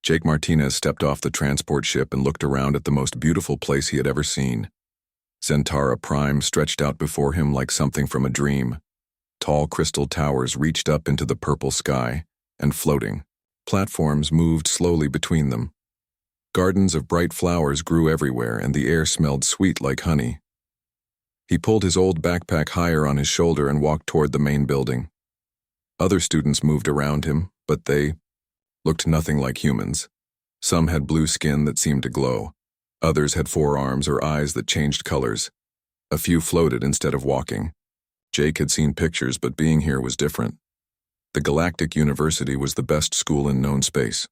Jake Martinez stepped off the transport ship and looked around at the most beautiful place he had ever seen. Zentara Prime stretched out before him like something from a dream. Tall crystal towers reached up into the purple sky, and floating, platforms moved slowly between them. Gardens of bright flowers grew everywhere, and the air smelled sweet like honey. He pulled his old backpack higher on his shoulder and walked toward the main building. Other students moved around him, but they looked nothing like humans. Some had blue skin that seemed to glow. Others had forearms or eyes that changed colors. A few floated instead of walking. Jake had seen pictures, but being here was different. The Galactic University was the best school in known space.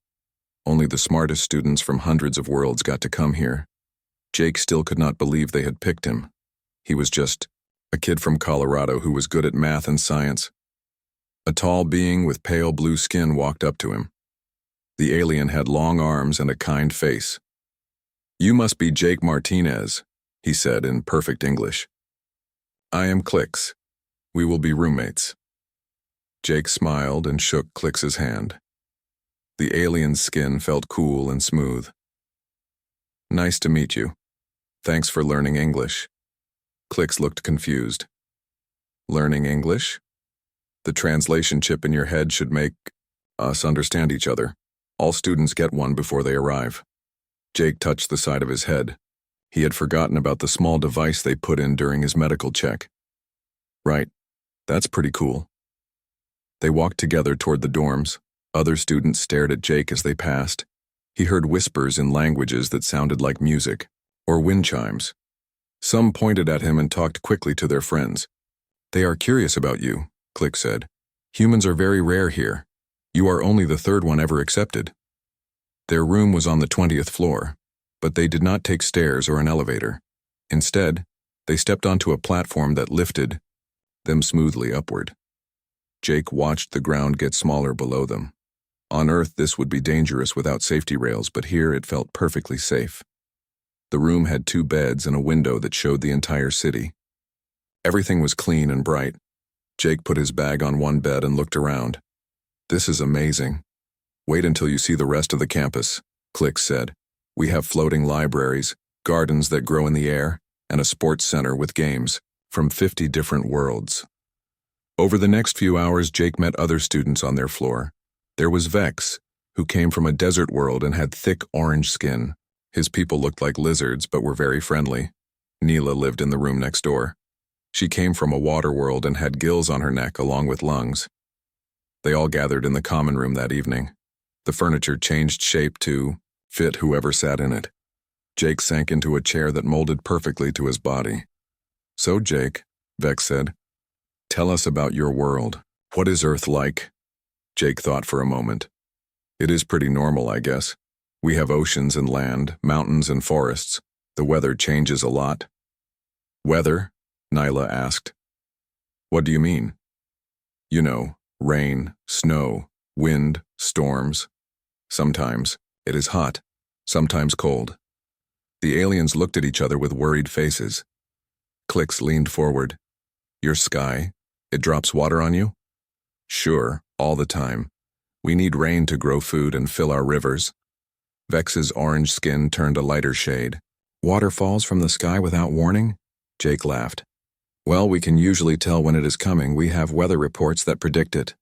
Only the smartest students from hundreds of worlds got to come here. Jake still could not believe they had picked him. He was just a kid from Colorado who was good at math and science. A tall being with pale blue skin walked up to him. The alien had long arms and a kind face. "You must be Jake Martinez," he said in perfect English. "I am Clix. We will be roommates." Jake smiled and shook Clix's hand. The alien's skin felt cool and smooth. "Nice to meet you. Thanks for learning English." Clix looked confused. "Learning English? The translation chip in your head should make us understand each other. All students get one before they arrive." Jake touched the side of his head. He had forgotten about the small device they put in during his medical check. "Right. That's pretty cool." They walked together toward the dorms. Other students stared at Jake as they passed. He heard whispers in languages that sounded like music, or wind chimes. Some pointed at him and talked quickly to their friends. "They are curious about you," Click said. "Humans are very rare here. You are only the third one ever accepted." Their room was on the 20th floor, but they did not take stairs or an elevator. Instead, they stepped onto a platform that lifted them smoothly upward. Jake watched the ground get smaller below them. On Earth, this would be dangerous without safety rails, but here it felt perfectly safe. The room had 2 beds and a window that showed the entire city. Everything was clean and bright. Jake put his bag on one bed and looked around. "This is amazing. Wait until you see the rest of the campus," Click said. "We have floating libraries, gardens that grow in the air, and a sports center with games from 50 different worlds." Over the next few hours, Jake met other students on their floor. There was Vex, who came from a desert world and had thick orange skin. His people looked like lizards but were very friendly. Neela lived in the room next door. She came from a water world and had gills on her neck along with lungs. They all gathered in the common room that evening. The furniture changed shape to fit whoever sat in it. Jake sank into a chair that molded perfectly to his body. "So, Jake," Vex said, "tell us about your world. What is Earth like?" Jake thought for a moment. "It is pretty normal, I guess. We have oceans and land, mountains and forests. The weather changes a lot." "Weather?" Nyla asked. "What do you mean?" "You know, rain, snow, wind, storms. Sometimes it is hot, sometimes cold." The aliens looked at each other with worried faces. Clix leaned forward. "Your sky? It drops water on you?" "Sure, all the time. We need rain to grow food and fill our rivers." Vex's orange skin turned a lighter shade. "Water falls from the sky without warning?" Jake laughed. "Well, we can usually tell when it is coming. We have weather reports that predict it."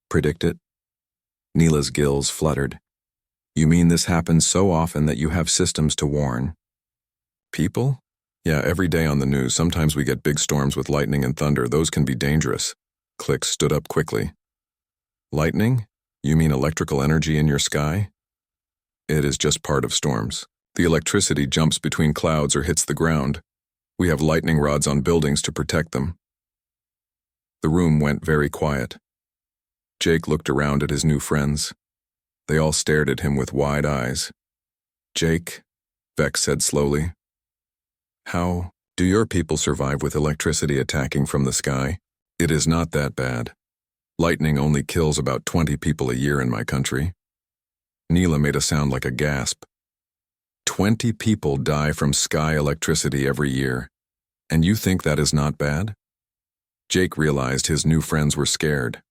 "Predict it?" Neela's gills fluttered. "You mean this happens so often that you have systems to warn people?" "Yeah, every day on the news. Sometimes we get big storms with lightning and thunder. Those can be dangerous." Click stood up quickly. "Lightning? You mean electrical energy in your sky?" "It is just part of storms. The electricity jumps between clouds or hits the ground. We have lightning rods on buildings to protect them." The room went very quiet. Jake looked around at his new friends. They all stared at him with wide eyes. "Jake," Vex said slowly, "how do your people survive with electricity attacking from the sky?" "It is not that bad. Lightning only kills about 20 people a year in my country." Neela made a sound like a gasp. 20 people die from sky electricity every year, and you think that is not bad? Jake realized his new friends were scared.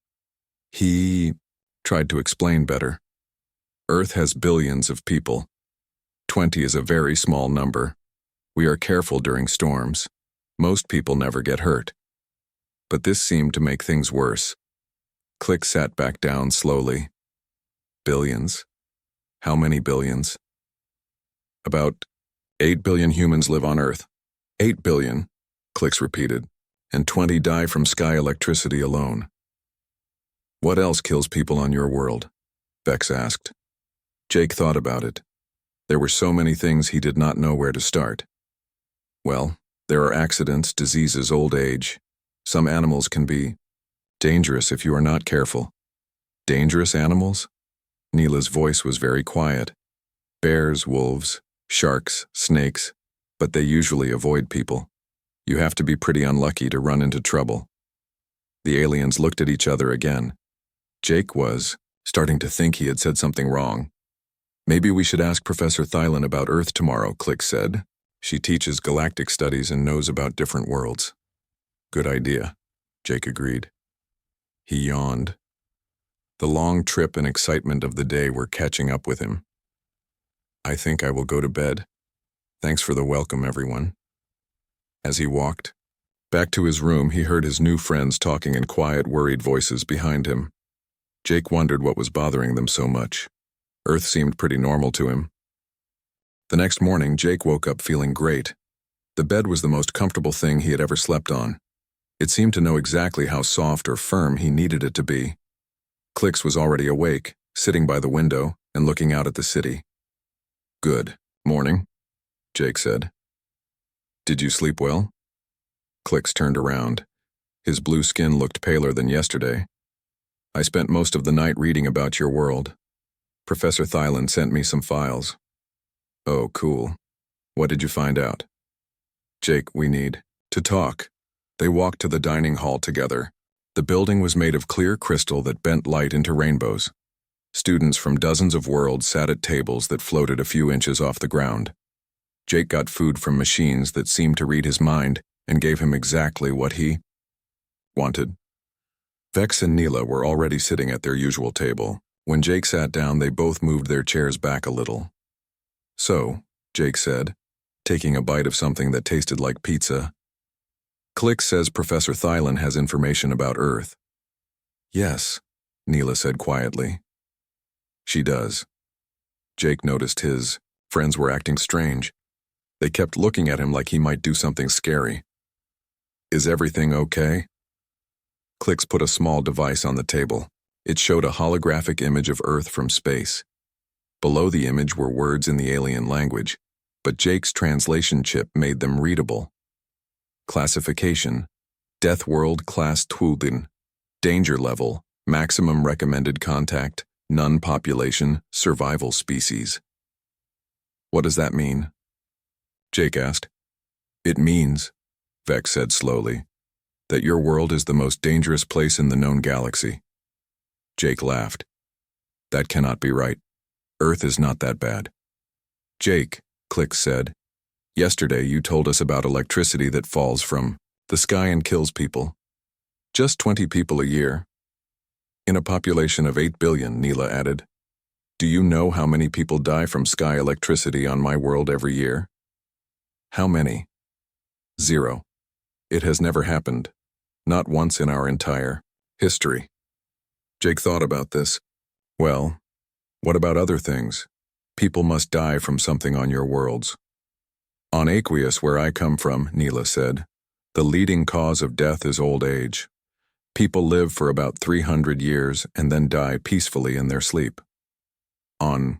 He tried to explain better. Earth has billions of people. 20 is a very small number. We are careful during storms. Most people never get hurt. But this seemed to make things worse. Click sat back down slowly. Billions? How many billions? About 8 billion humans live on Earth. 8 billion, Clicks repeated, and 20 die from sky electricity alone. What else kills people on your world? Vex asked. Jake thought about it. There were so many things he did not know where to start. Well, there are accidents, diseases, old age. Some animals can be dangerous if you are not careful. Dangerous animals? Neela's voice was very quiet. Bears, wolves, sharks, snakes, but they usually avoid people. You have to be pretty unlucky to run into trouble. The aliens looked at each other again. Jake was starting to think he had said something wrong. Maybe we should ask Professor Thylan about Earth tomorrow, Click said. She teaches galactic studies and knows about different worlds. Good idea, Jake agreed. He yawned. The long trip and excitement of the day were catching up with him. I think I will go to bed. Thanks for the welcome, everyone. As he walked back to his room, he heard his new friends talking in quiet, worried voices behind him. Jake wondered what was bothering them so much. Earth seemed pretty normal to him. The next morning, Jake woke up feeling great. The bed was the most comfortable thing he had ever slept on. It seemed to know exactly how soft or firm he needed it to be. Clicks was already awake, sitting by the window and looking out at the city. Good morning, Jake said. Did you sleep well? Clicks turned around. His blue skin looked paler than yesterday. I spent most of the night reading about your world. Professor Thylan sent me some files. Oh, cool. What did you find out? Jake, we need to talk. They walked to the dining hall together. The building was made of clear crystal that bent light into rainbows. Students from dozens of worlds sat at tables that floated a few inches off the ground. Jake got food from machines that seemed to read his mind and gave him exactly what he wanted. Vex and Neela were already sitting at their usual table. When Jake sat down, they both moved their chairs back a little. So, Jake said, taking a bite of something that tasted like pizza. Click says Professor Thylan has information about Earth. Yes, Neela said quietly. She does. Jake noticed his friends were acting strange. They kept looking at him like he might do something scary. Is everything okay? Clicks put a small device on the table. It showed a holographic image of Earth from space. Below the image were words in the alien language, but Jake's translation chip made them readable. Classification: Deathworld Class Twudin. Danger level: maximum recommended contact, none population, survival species. What does that mean? Jake asked. It means, Vex said slowly, that your world is the most dangerous place in the known galaxy. Jake laughed. That cannot be right. Earth is not that bad. Jake, Click said, yesterday you told us about electricity that falls from the sky and kills people. Just 20 people a year. In a population of 8 billion, Neela added. Do you know how many people die from sky electricity on my world every year? How many? 0. It has never happened. Not once in our entire history. Jake thought about this. Well, what about other things? People must die from something on your worlds. On Aqueous, where I come from, Neela said, the leading cause of death is old age. People live for about 300 years and then die peacefully in their sleep. On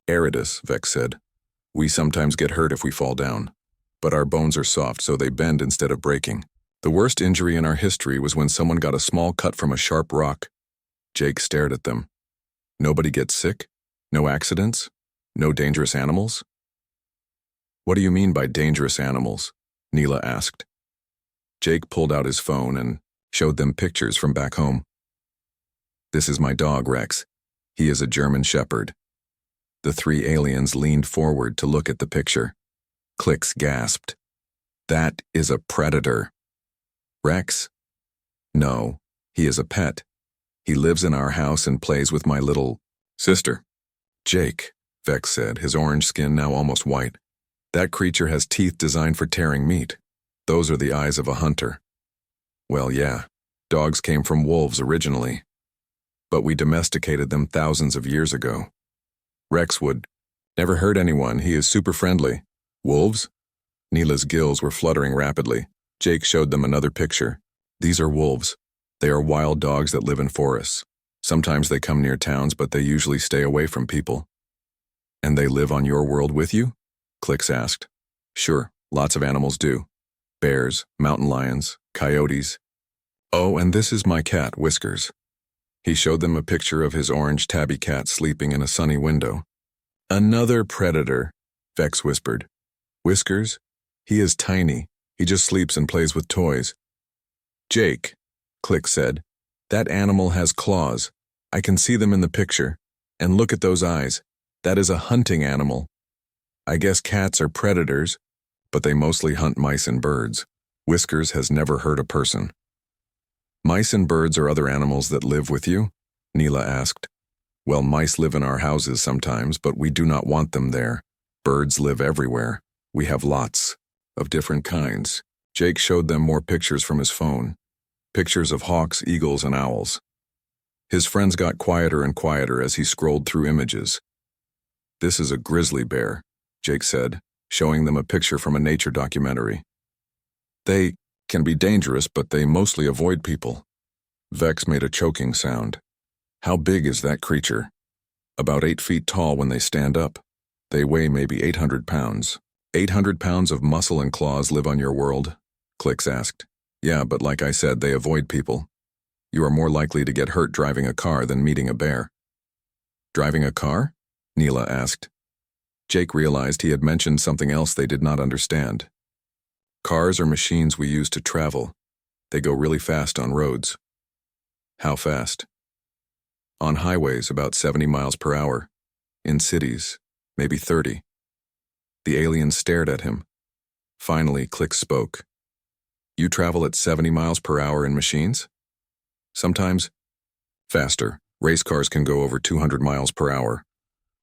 Eridus, Vex said, we sometimes get hurt if we fall down, but our bones are soft so they bend instead of breaking. The worst injury in our history was when someone got a small cut from a sharp rock. Jake stared at them. Nobody gets sick? No accidents? No dangerous animals? What do you mean by dangerous animals? Neela asked. Jake pulled out his phone and showed them pictures from back home. This is my dog, Rex. He is a German shepherd. The 3 aliens leaned forward to look at the picture. Clicks gasped. That is a predator. Rex? No, he is a pet. He lives in our house and plays with my little sister. Jake, Vex said, his orange skin now almost white. That creature has teeth designed for tearing meat. Those are the eyes of a hunter. Well, yeah, dogs came from wolves originally, but we domesticated them thousands of years ago. Rex would never hurt anyone. He is super friendly. Wolves? Neela's gills were fluttering rapidly. Jake showed them another picture. These are wolves. They are wild dogs that live in forests. Sometimes they come near towns, but they usually stay away from people. And they live on your world with you? Clicks asked. Sure, lots of animals do. Bears, mountain lions, coyotes. Oh, and this is my cat, Whiskers. He showed them a picture of his orange tabby cat sleeping in a sunny window. Another predator, Vex whispered. Whiskers? He is tiny. He just sleeps and plays with toys. Jake, Click said, that animal has claws. I can see them in the picture. And look at those eyes. That is a hunting animal. I guess cats are predators, but they mostly hunt mice and birds. Whiskers has never hurt a person. Mice and birds are other animals that live with you? Neela asked. Well, mice live in our houses sometimes, but we do not want them there. Birds live everywhere. We have lots of different kinds. Jake showed them more pictures from his phone. Pictures of hawks, eagles, and owls. His friends got quieter and quieter as he scrolled through images. This is a grizzly bear, Jake said, showing them a picture from a nature documentary. They can be dangerous, but they mostly avoid people. Vex made a choking sound. How big is that creature? About 8 feet tall when they stand up. They weigh maybe 800 pounds. 800 pounds of muscle and claws live on your world? Clicks asked. Yeah, but like I said, they avoid people. You are more likely to get hurt driving a car than meeting a bear. Driving a car? Neela asked. Jake realized he had mentioned something else they did not understand. Cars are machines we use to travel. They go really fast on roads. How fast? On highways, about 70 miles per hour. In cities, maybe 30. The alien stared at him. Finally, Click spoke. You travel at 70 miles per hour in machines? Sometimes faster. Race cars can go over 200 miles per hour.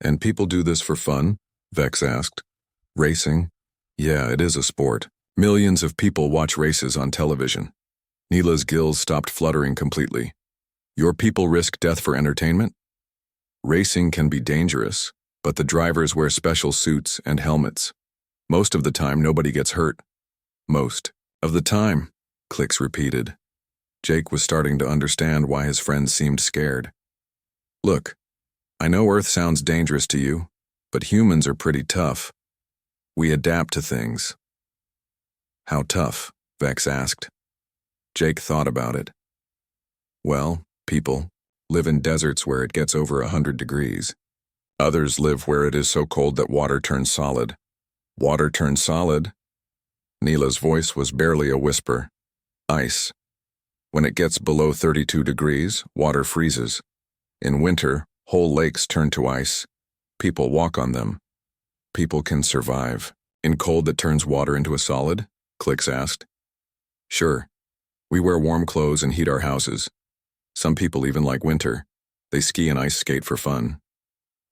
And people do this for fun? Vex asked. Racing? Yeah, it is a sport. Millions of people watch races on television. Neela's gills stopped fluttering completely. Your people risk death for entertainment? Racing can be dangerous, but the drivers wear special suits and helmets. Most of the time, nobody gets hurt. Most of the time, Clicks repeated. Jake was starting to understand why his friends seemed scared. Look, I know Earth sounds dangerous to you, but humans are pretty tough. We adapt to things. How tough? Vex asked. Jake thought about it. Well, people live in deserts where it gets over 100 degrees. Others live where it is so cold that water turns solid. Water turns solid? Neela's voice was barely a whisper. Ice. When it gets below 32 degrees, water freezes. In winter, whole lakes turn to ice. People walk on them. People can survive. In cold that turns water into a solid? Clicks asked. Sure. We wear warm clothes and heat our houses. Some people even like winter. They ski and ice skate for fun.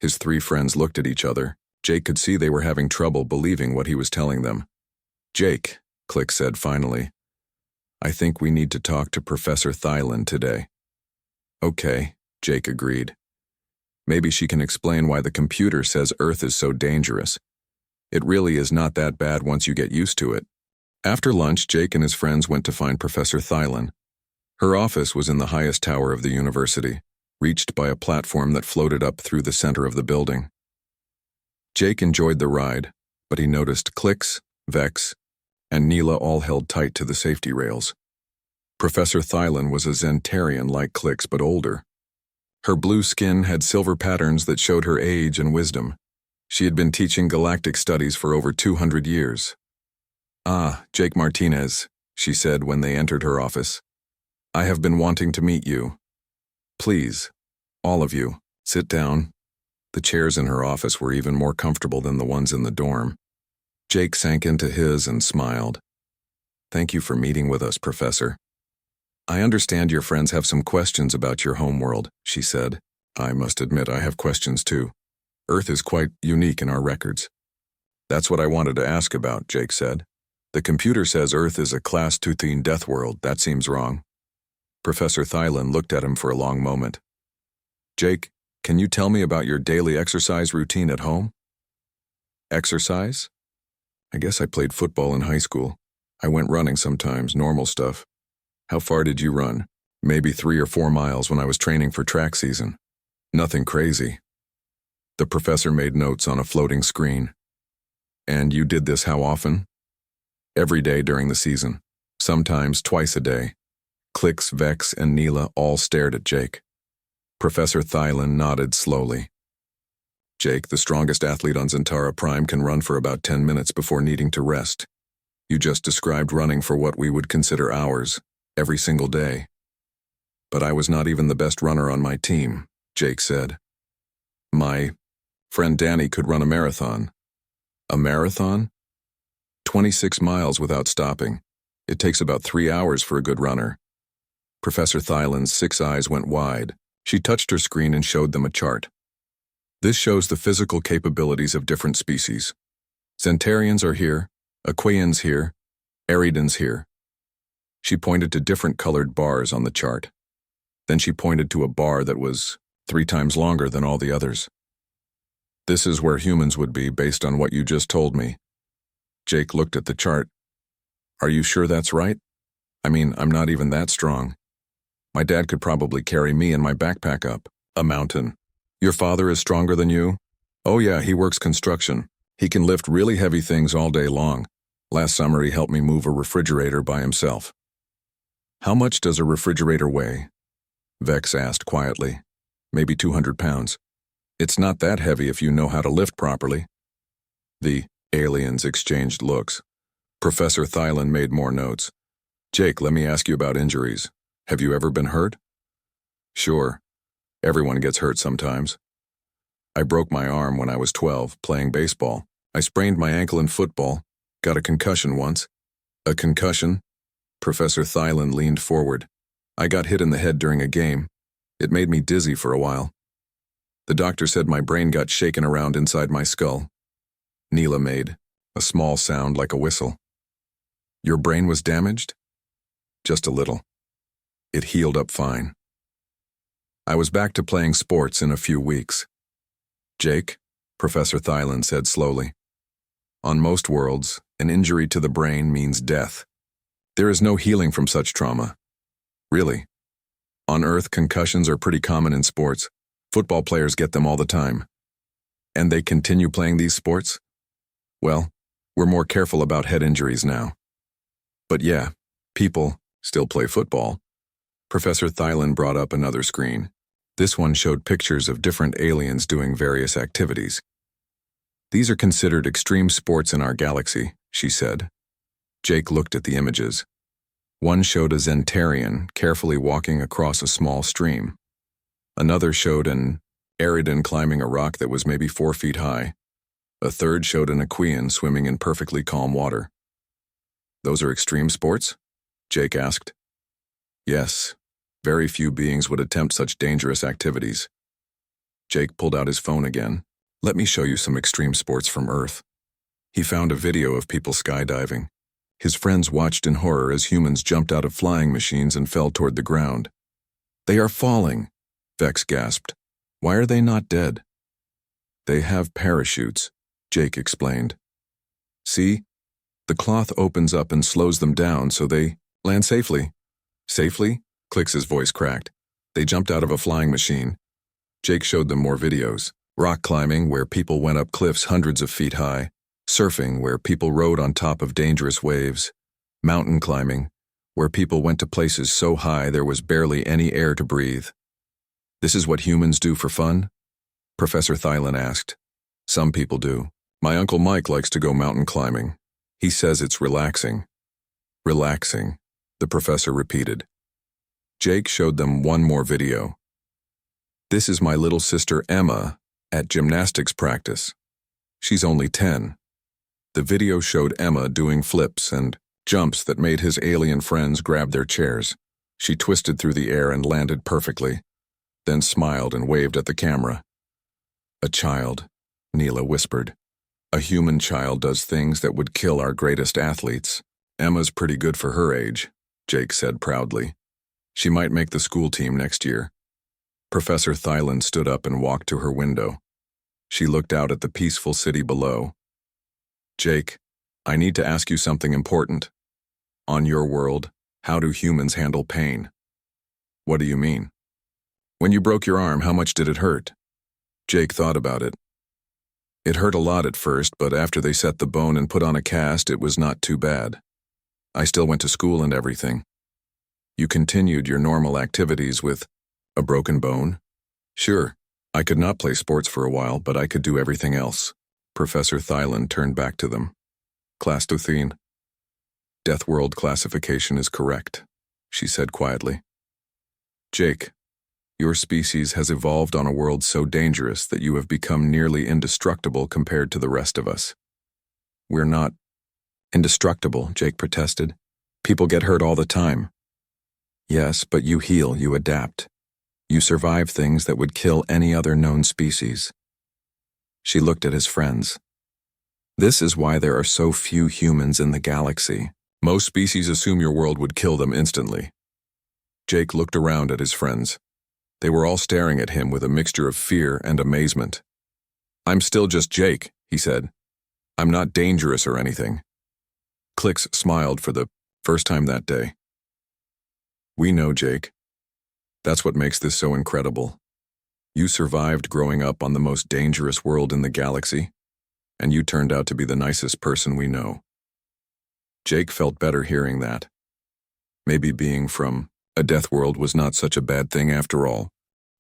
His three friends looked at each other. Jake could see they were having trouble believing what he was telling them. Jake, Click said finally, I think we need to talk to Professor Thylan today. Okay, Jake agreed. Maybe she can explain why the computer says Earth is so dangerous. It really is not that bad once you get used to it. After lunch, Jake and his friends went to find Professor Thylan. Her office was in the highest tower of the university, reached by a platform that floated up through the center of the building. Jake enjoyed the ride, but he noticed Clicks, Vex, and Neela all held tight to the safety rails. Professor Thylan was a Zentarian like Clicks, but older. Her blue skin had silver patterns that showed her age and wisdom. She had been teaching galactic studies for over 200 years. Ah, Jake Martinez, she said when they entered her office. I have been wanting to meet you. Please, all of you, sit down. The chairs in her office were even more comfortable than the ones in the dorm. Jake sank into his and smiled. Thank you for meeting with us, Professor. I understand your friends have some questions about your homeworld, she said. I must admit I have questions too. Earth is quite unique in our records. That's what I wanted to ask about, Jake said. The computer says Earth is a Class 2 Deathworld. That seems wrong. Professor Thylan looked at him for a long moment. Jake, can you tell me about your daily exercise routine at home? Exercise? I guess I played football in high school. I went running sometimes, normal stuff. How far did you run? Maybe 3 or 4 miles when I was training for track season. Nothing crazy. The professor made notes on a floating screen. And you did this how often? Every day during the season, sometimes twice a day. Klix, Vex, and Neela all stared at Jake. Professor Thylan nodded slowly. Jake, the strongest athlete on Zentara Prime, can run for about 10 minutes before needing to rest. You just described running for what we would consider hours, every single day. But I was not even the best runner on my team, Jake said. My friend Danny could run a marathon. A marathon? 26 miles without stopping. It takes about 3 hours for a good runner. Professor Thylan's 6 eyes went wide. She touched her screen and showed them a chart. This shows the physical capabilities of different species. Zentarians are here, Aquaians here, Eridans here. She pointed to different colored bars on the chart. Then she pointed to a bar that was 3 times longer than all the others. This is where humans would be based on what you just told me. Jake looked at the chart. Are you sure that's right? I mean, I'm not even that strong. My dad could probably carry me and my backpack up a mountain. Your father is stronger than you? Oh yeah, he works construction. He can lift really heavy things all day long. Last summer he helped me move a refrigerator by himself. How much does a refrigerator weigh? Vex asked quietly. Maybe 200 pounds. It's not that heavy if you know how to lift properly. The aliens exchanged looks. Professor Thylan made more notes. Jake, let me ask you about injuries. Have you ever been hurt? Sure. Everyone gets hurt sometimes. I broke my arm when I was 12, playing baseball. I sprained my ankle in football. Got a concussion once. A concussion? Professor Thylan leaned forward. I got hit in the head during a game. It made me dizzy for a while. The doctor said my brain got shaken around inside my skull. Neela made a small sound like a whistle. Your brain was damaged? Just a little. It healed up fine. I was back to playing sports in a few weeks. Jake, Professor Thylan said slowly. On most worlds, an injury to the brain means death. There is no healing from such trauma. Really. On Earth, concussions are pretty common in sports. Football players get them all the time. And they continue playing these sports? Well, we're more careful about head injuries now. But yeah, people still play football. Professor Thylan brought up another screen. This one showed pictures of different aliens doing various activities. These are considered extreme sports in our galaxy, she said. Jake looked at the images. One showed a Zentarian carefully walking across a small stream. Another showed an Eridan climbing a rock that was maybe 4 feet high. A third showed an Aquaian swimming in perfectly calm water. Those are extreme sports? Jake asked. Yes. Very few beings would attempt such dangerous activities. Jake pulled out his phone again. Let me show you some extreme sports from Earth. He found a video of people skydiving. His friends watched in horror as humans jumped out of flying machines and fell toward the ground. They are falling, Vex gasped. Why are they not dead? They have parachutes, Jake explained. See? The cloth opens up and slows them down so they land safely. Safely? Klix's voice cracked. They jumped out of a flying machine. Jake showed them more videos. Rock climbing, where people went up cliffs hundreds of feet high. Surfing, where people rode on top of dangerous waves. Mountain climbing, where people went to places so high there was barely any air to breathe. This is what humans do for fun? Professor Thylan asked. Some people do. My Uncle Mike likes to go mountain climbing. He says it's relaxing. Relaxing, the professor repeated. Jake showed them one more video. This is my little sister Emma at gymnastics practice. She's only 10. The video showed Emma doing flips and jumps that made his alien friends grab their chairs. She twisted through the air and landed perfectly, then smiled and waved at the camera. A child, Neela whispered. A human child does things that would kill our greatest athletes. Emma's pretty good for her age, Jake said proudly. She might make the school team next year. Professor Thyland stood up and walked to her window. She looked out at the peaceful city below. Jake, I need to ask you something important. On your world, how do humans handle pain? What do you mean? When you broke your arm, how much did it hurt? Jake thought about it. It hurt a lot at first, but after they set the bone and put on a cast, it was not too bad. I still went to school and everything. You continued your normal activities with a broken bone? Sure, I could not play sports for a while, but I could do everything else. Professor Thyland turned back to them. Class Duthine. Deathworld classification is correct, she said quietly. Jake, your species has evolved on a world so dangerous that you have become nearly indestructible compared to the rest of us. We're not indestructible, Jake protested. People get hurt all the time. Yes, but you heal, you adapt. You survive things that would kill any other known species. She looked at his friends. This is why there are so few humans in the galaxy. Most species assume your world would kill them instantly. Jake looked around at his friends. They were all staring at him with a mixture of fear and amazement. I'm still just Jake, he said. I'm not dangerous or anything. Clicks smiled for the first time that day. We know, Jake. That's what makes this so incredible. You survived growing up on the most dangerous world in the galaxy, and you turned out to be the nicest person we know. Jake felt better hearing that. Maybe being from a death world was not such a bad thing after all.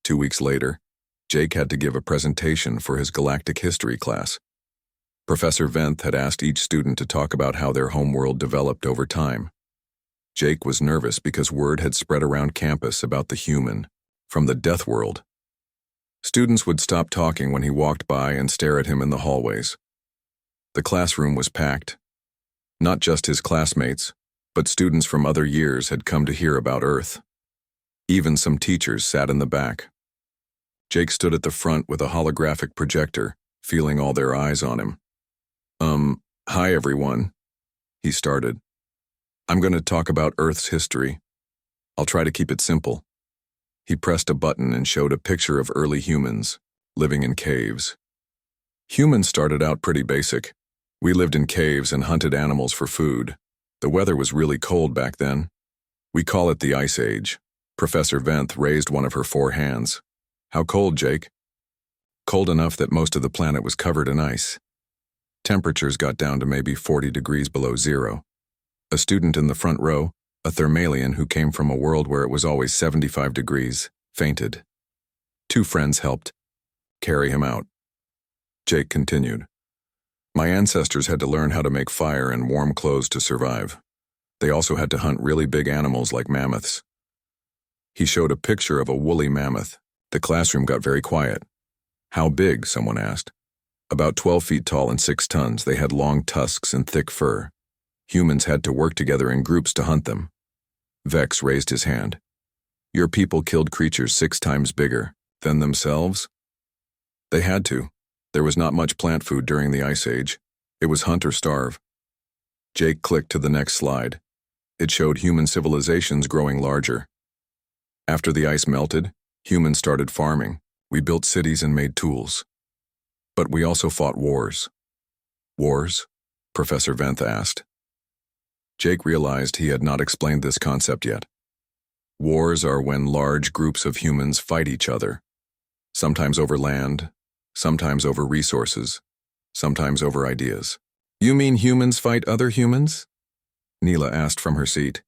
2 weeks later, Jake had to give a presentation for his Galactic history class. Professor Venth had asked each student to talk about how their homeworld developed over time. Jake was nervous because word had spread around campus about the human from the death world. Students would stop talking when he walked by and stare at him in the hallways. The classroom was packed. Not just his classmates, but students from other years had come to hear about Earth. Even some teachers sat in the back. Jake stood at the front with a holographic projector, feeling all their eyes on him. Hi everyone, he started. I'm going to talk about Earth's history. I'll try to keep it simple. He pressed a button and showed a picture of early humans, living in caves. Humans started out pretty basic. We lived in caves and hunted animals for food. The weather was really cold back then. We call it the Ice Age. Professor Venth raised one of her 4 hands. How cold, Jake? Cold enough that most of the planet was covered in ice. Temperatures got down to maybe 40 degrees below zero. A student in the front row, a Thermalian who came from a world where it was always 75 degrees, fainted. 2 friends helped carry him out. Jake continued. My ancestors had to learn how to make fire and warm clothes to survive. They also had to hunt really big animals like mammoths. He showed a picture of a woolly mammoth. The classroom got very quiet. How big? Someone asked. About 12 feet tall and 6 tons, they had long tusks and thick fur. Humans had to work together in groups to hunt them. Vex raised his hand. Your people killed creatures 6 times bigger than themselves? They had to. There was not much plant food during the Ice Age. It was hunt or starve. Jake clicked to the next slide. It showed human civilizations growing larger. After the ice melted, humans started farming. We built cities and made tools. But we also fought wars. Wars? Professor Venth asked. Jake realized he had not explained this concept yet. Wars are when large groups of humans fight each other, sometimes over land, sometimes over resources, sometimes over ideas. You mean humans fight other humans? Neela asked from her seat.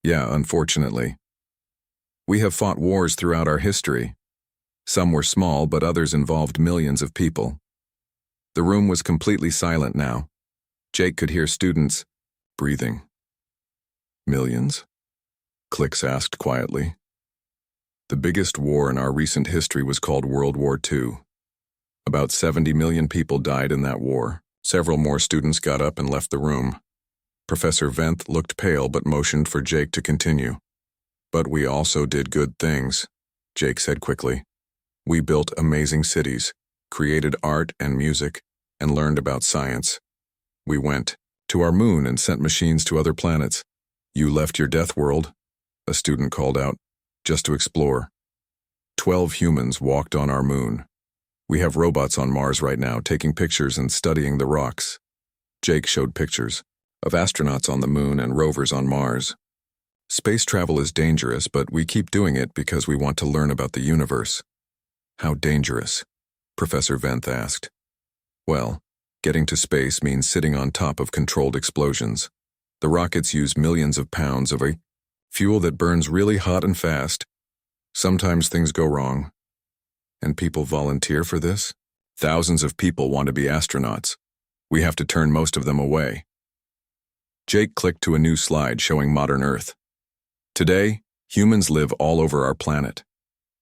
Yeah, unfortunately. We have fought wars throughout our history. Some were small, but others involved millions of people. The room was completely silent now. Jake could hear students breathing. Millions? Clicks asked quietly. The biggest war in our recent history was called World War II. About 70 million people died in that war. Several more students got up and left the room. Professor Venth looked pale but motioned for Jake to continue. But we also did good things, Jake said quickly. We built amazing cities. created art and music, and learned about science. We went to our moon and sent machines to other planets. You left your death world, a student called out, just to explore. 12 humans walked on our moon. We have robots on Mars right now taking pictures and studying the rocks. Jake showed pictures of astronauts on the moon and rovers on Mars. Space travel is dangerous, but we keep doing it because we want to learn about the universe. How dangerous? Professor Venth asked. Well, getting to space means sitting on top of controlled explosions. The rockets use millions of pounds of a fuel that burns really hot and fast. Sometimes things go wrong. And people volunteer for this? Thousands of people want to be astronauts. We have to turn most of them away. Jake clicked to a new slide showing modern Earth. Today, humans live all over our planet.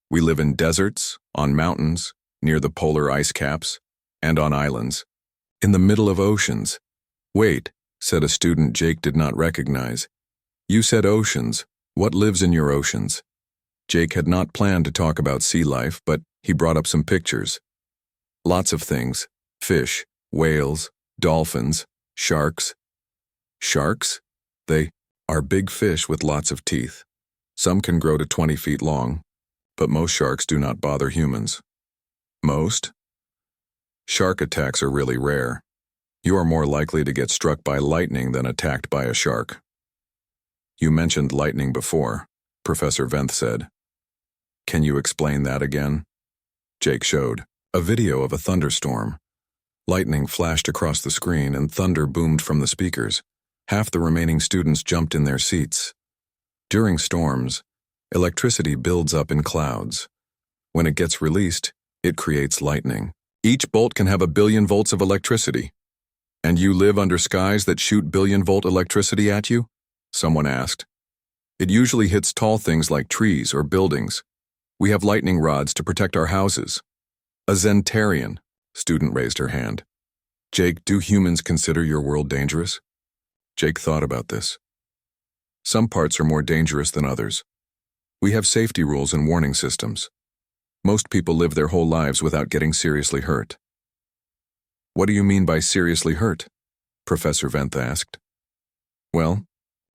We live in deserts, on mountains, near the polar ice caps, and on islands. In the middle of oceans. Wait, said a student Jake did not recognize. You said oceans. What lives in your oceans? Jake had not planned to talk about sea life, but he brought up some pictures. Lots of things. Fish, whales, dolphins, sharks. Sharks? They are big fish with lots of teeth. Some can grow to 20 feet long, but most sharks do not bother humans. Most? Shark attacks are really rare. You are more likely to get struck by lightning than attacked by a shark. You mentioned lightning before, Professor Venth said. Can you explain that again? Jake showed a video of a thunderstorm. Lightning flashed across the screen and thunder boomed from the speakers. Half the remaining students jumped in their seats. During storms, electricity builds up in clouds. When it gets released, it creates lightning. Each bolt can have 1 billion volts of electricity. And you live under skies that shoot billion-volt electricity at you? Someone asked. It usually hits tall things like trees or buildings. We have lightning rods to protect our houses. A Zentarian, student raised her hand. Jake, do humans consider your world dangerous? Jake thought about this. Some parts are more dangerous than others. We have safety rules and warning systems. Most people live their whole lives without getting seriously hurt. What do you mean by seriously hurt? Professor Venth asked. Well,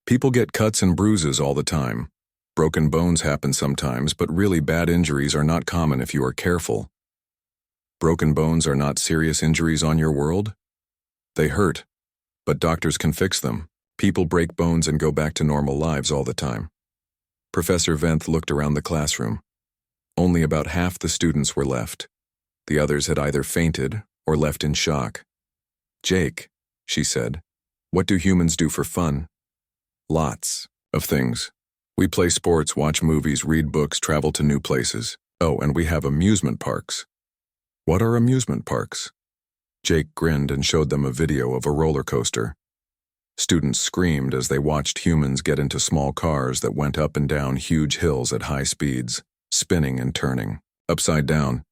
people get cuts and bruises all the time. Broken bones happen sometimes, but really bad injuries are not common if you are careful. Broken bones are not serious injuries on your world? They hurt, but doctors can fix them. People break bones and go back to normal lives all the time. Professor Venth looked around the classroom. Only about half the students were left. The others had either fainted or left in shock. Jake, she said, what do humans do for fun? Lots of things. We play sports, watch movies, read books, travel to new places. Oh, and we have amusement parks. What are amusement parks? Jake grinned and showed them a video of a roller coaster. Students screamed as they watched humans get into small cars that went up and down huge hills at high speeds, spinning and turning, upside down.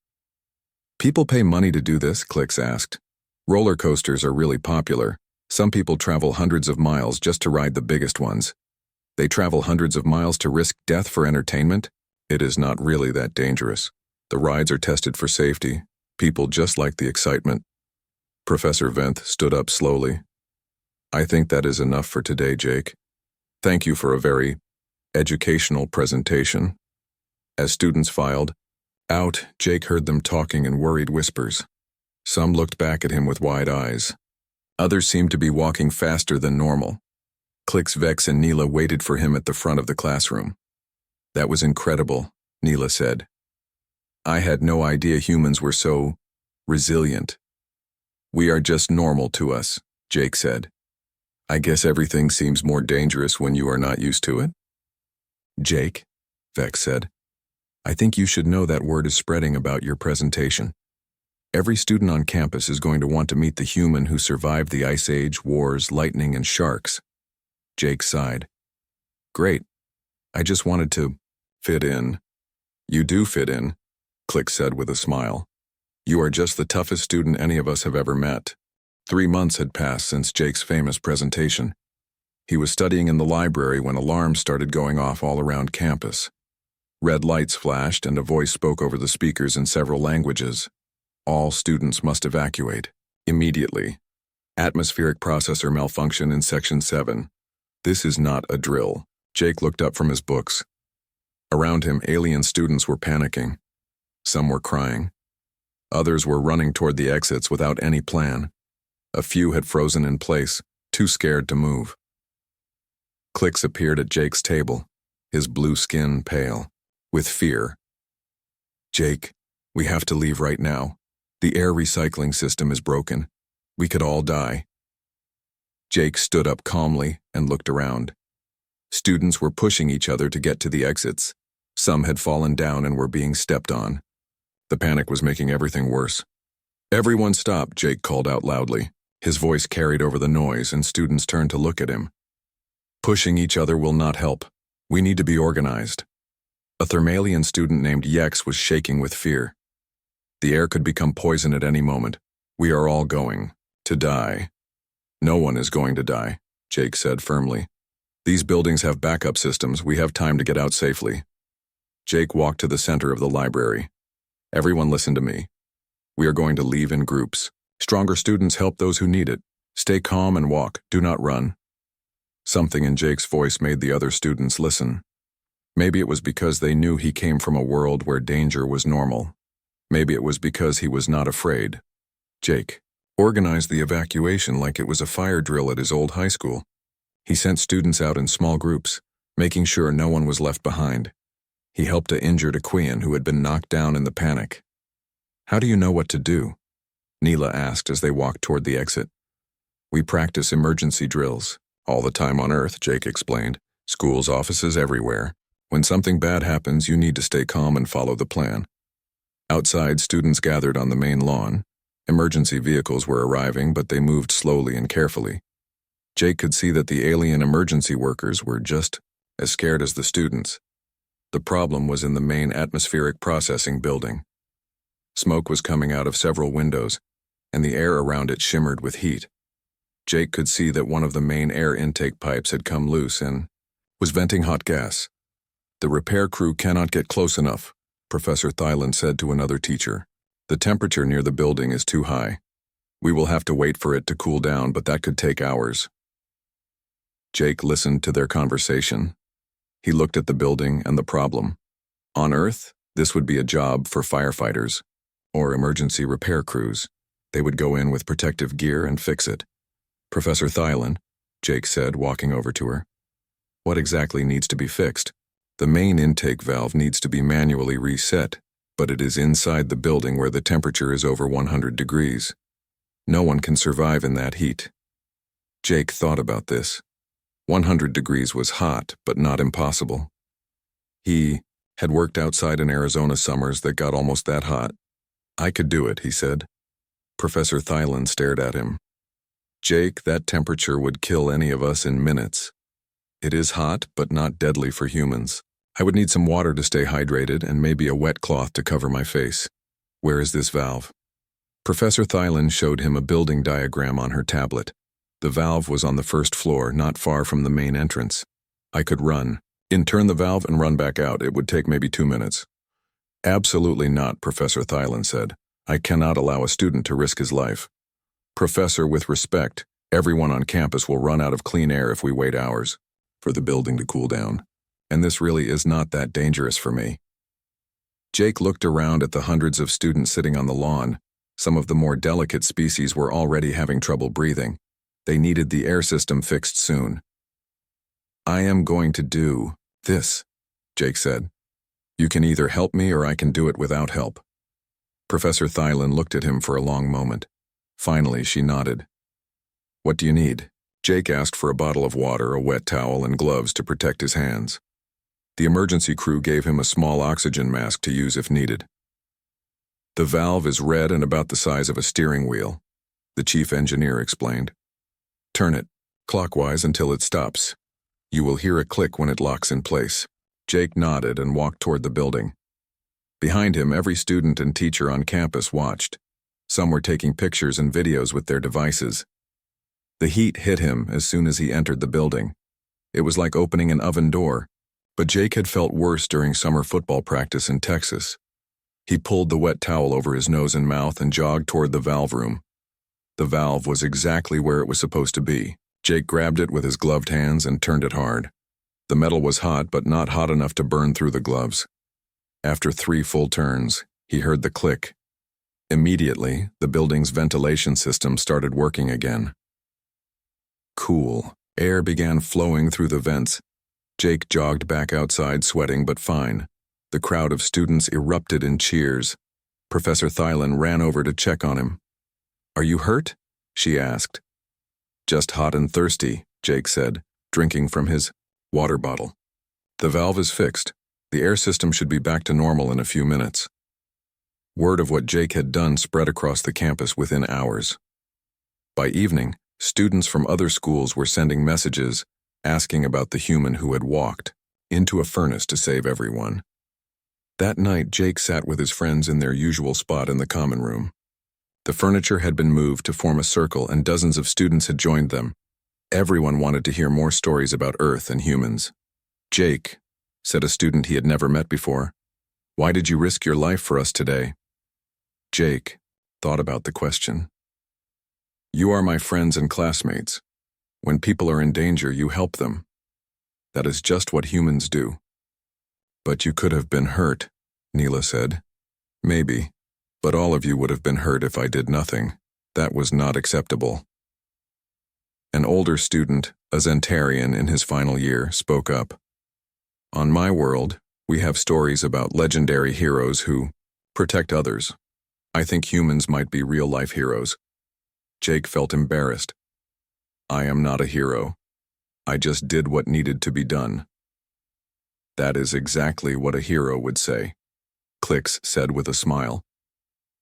People pay money to do this? Clicks asked. Roller coasters are really popular. Some people travel hundreds of miles just to ride the biggest ones. They travel hundreds of miles to risk death for entertainment? It is not really that dangerous. The rides are tested for safety. People just like the excitement. Professor Venth stood up slowly. I think that is enough for today, Jake. Thank you for a very educational presentation. As students filed out, Jake heard them talking in worried whispers. Some looked back at him with wide eyes. Others seemed to be walking faster than normal. Clix, Vex, and Neela waited for him at the front of the classroom. That was incredible, Neela said. I had no idea humans were so resilient. We are just normal to us, Jake said. I guess everything seems more dangerous when you are not used to it. Jake, Vex said, I think you should know that word is spreading about your presentation. Every student on campus is going to want to meet the human who survived the Ice Age, wars, lightning, and sharks. Jake sighed. Great. I just wanted to fit in. You do fit in, Click said with a smile. You are just the toughest student any of us have ever met. 3 months had passed since Jake's famous presentation. He was studying in the library when alarms started going off all around campus. Red lights flashed and a voice spoke over the speakers in several languages. All students must evacuate. Immediately. Atmospheric processor malfunction in Section 7. This is not a drill. Jake looked up from his books. Around him, alien students were panicking. Some were crying. Others were running toward the exits without any plan. A few had frozen in place, too scared to move. Clicks appeared at Jake's table, his blue skin pale, with fear. Jake, we have to leave right now. The air recycling system is broken. We could all die. Jake stood up calmly and looked around. Students were pushing each other to get to the exits. Some had fallen down and were being stepped on. The panic was making everything worse. Everyone stop, Jake called out loudly. His voice carried over the noise and students turned to look at him. Pushing each other will not help. We need to be organized. A Thermalian student named Yex was shaking with fear. The air could become poison at any moment. We are all going to die. No one is going to die, Jake said firmly. These buildings have backup systems. We have time to get out safely. Jake walked to the center of the library. Everyone listen to me. We are going to leave in groups. Stronger students help those who need it. Stay calm and walk. Do not run. Something in Jake's voice made the other students listen. Maybe it was because they knew he came from a world where danger was normal. Maybe it was because he was not afraid. Jake organized the evacuation like it was a fire drill at his old high school. He sent students out in small groups, making sure no one was left behind. He helped an injured Aquian who had been knocked down in the panic. How do you know what to do? Neela asked as they walked toward the exit. We practice emergency drills. All the time on Earth, Jake explained. Schools, offices, everywhere. When something bad happens, you need to stay calm and follow the plan. Outside, students gathered on the main lawn. Emergency vehicles were arriving, but they moved slowly and carefully. Jake could see that the alien emergency workers were just as scared as the students. The problem was in the main atmospheric processing building. Smoke was coming out of several windows, and the air around it shimmered with heat. Jake could see that one of the main air intake pipes had come loose and was venting hot gas. The repair crew cannot get close enough, Professor Thyland said to another teacher. The temperature near the building is too high. We will have to wait for it to cool down, but that could take hours. Jake listened to their conversation. He looked at the building and the problem. On Earth, this would be a job for firefighters or emergency repair crews. They would go in with protective gear and fix it. Professor Thyland, Jake said, walking over to her. What exactly needs to be fixed? The main intake valve needs to be manually reset, but it is inside the building where the temperature is over 100 degrees. No one can survive in that heat. Jake thought about this. 100 degrees was hot, but not impossible. He had worked outside in Arizona summers that got almost that hot. I could do it, he said. Professor Thyland stared at him. Jake, that temperature would kill any of us in minutes. It is hot, but not deadly for humans. I would need some water to stay hydrated and maybe a wet cloth to cover my face. Where is this valve? Professor Thyland showed him a building diagram on her tablet. The valve was on the first floor, not far from the main entrance. I could run. Turn the valve and run back out. It would take maybe 2 minutes. Absolutely not, Professor Thyland said. I cannot allow a student to risk his life. Professor, with respect, everyone on campus will run out of clean air if we wait hours for the building to cool down. And this really is not that dangerous for me. Jake looked around at the hundreds of students sitting on the lawn. Some of the more delicate species were already having trouble breathing. They needed the air system fixed soon. I am going to do this, Jake said. You can either help me or I can do it without help. Professor Thyland looked at him for a long moment. Finally, she nodded. What do you need? Jake asked for a bottle of water, a wet towel, and gloves to protect his hands. The emergency crew gave him a small oxygen mask to use if needed. The valve is red and about the size of a steering wheel, the chief engineer explained. Turn it clockwise until it stops. You will hear a click when it locks in place. Jake nodded and walked toward the building. Behind him, every student and teacher on campus watched. Some were taking pictures and videos with their devices. The heat hit him as soon as he entered the building. It was like opening an oven door, but Jake had felt worse during summer football practice in Texas. He pulled the wet towel over his nose and mouth and jogged toward the valve room. The valve was exactly where it was supposed to be. Jake grabbed it with his gloved hands and turned it hard. The metal was hot, but not hot enough to burn through the gloves. After 3 full turns, he heard the click. Immediately, the building's ventilation system started working again. Cool. Air began flowing through the vents. Jake jogged back outside, sweating but fine. The crowd of students erupted in cheers. Professor Thylan ran over to check on him. "Are you hurt?" she asked. "Just hot and thirsty," Jake said, drinking from his water bottle. "The valve is fixed. The air system should be back to normal in a few minutes." Word of what Jake had done spread across the campus within hours. By evening, students from other schools were sending messages asking about the human who had walked into a furnace to save everyone. That night, Jake sat with his friends in their usual spot in the common room. The furniture had been moved to form a circle and dozens of students had joined them. Everyone wanted to hear more stories about Earth and humans. "Jake," said a student he had never met before, "why did you risk your life for us today?" Jake thought about the question. "You are my friends and classmates. When people are in danger, you help them. That is just what humans do." "But you could have been hurt," Neela said. "Maybe, but all of you would have been hurt if I did nothing. That was not acceptable." An older student, a Zentarian in his final year, spoke up. "On my world, we have stories about legendary heroes who protect others. I think humans might be real-life heroes." Jake felt embarrassed. "I am not a hero. I just did what needed to be done." "That is exactly what a hero would say," Clix said with a smile.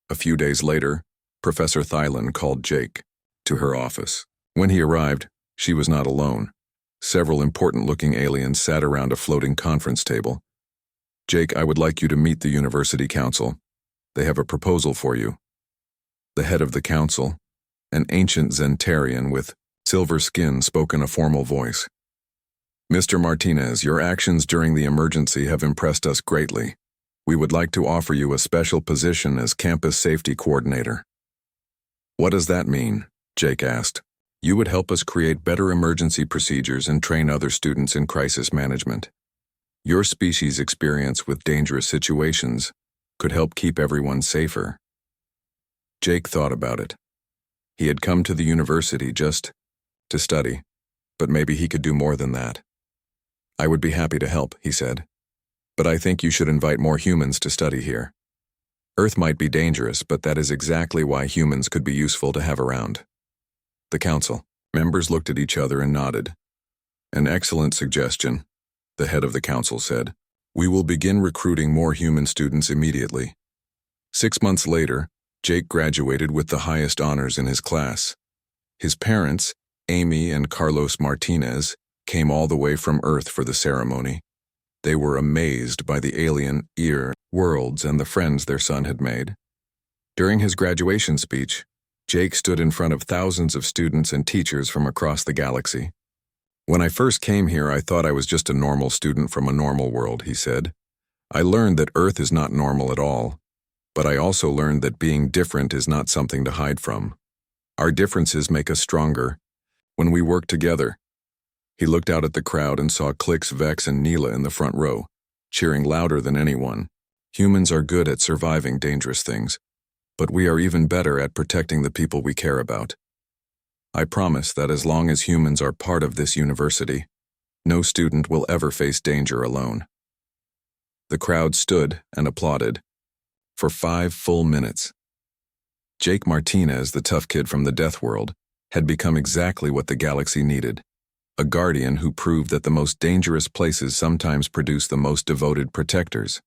A few days later, Professor Thylan called Jake to her office. When he arrived, she was not alone. Several important-looking aliens sat around a floating conference table. "Jake, I would like you to meet the University Council. They have a proposal for you." The head of the council, an ancient Zentarian with silver skin, spoke in a formal voice. "Mr. Martinez, your actions during the emergency have impressed us greatly. We would like to offer you a special position as Campus Safety Coordinator." "What does that mean?" Jake asked. "You would help us create better emergency procedures and train other students in crisis management. Your species' experience with dangerous situations could help keep everyone safer." Jake thought about it. He had come to the university just to study, but maybe he could do more than that. "I would be happy to help," he said. "But I think you should invite more humans to study here. Earth might be dangerous, but that is exactly why humans could be useful to have around." The council members looked at each other and nodded. "An excellent suggestion," the head of the council said. "We will begin recruiting more human students immediately." 6 months later, Jake graduated with the highest honors in his class. His parents, Amy and Carlos Martinez, came all the way from Earth for the ceremony. They were amazed by the alien worlds and the friends their son had made. During his graduation speech, Jake stood in front of thousands of students and teachers from across the galaxy. "When I first came here, I thought I was just a normal student from a normal world," he said. "I learned that Earth is not normal at all, but I also learned that being different is not something to hide from. Our differences make us stronger when we work together." He looked out at the crowd and saw Clix, Vex, and Neela in the front row, cheering louder than anyone. "Humans are good at surviving dangerous things, but we are even better at protecting the people we care about. I promise that as long as humans are part of this university, no student will ever face danger alone." The crowd stood and applauded for 5 full minutes. Jake Martinez, the tough kid from the Deathworld, had become exactly what the galaxy needed. A guardian who proved that the most dangerous places sometimes produce the most devoted protectors.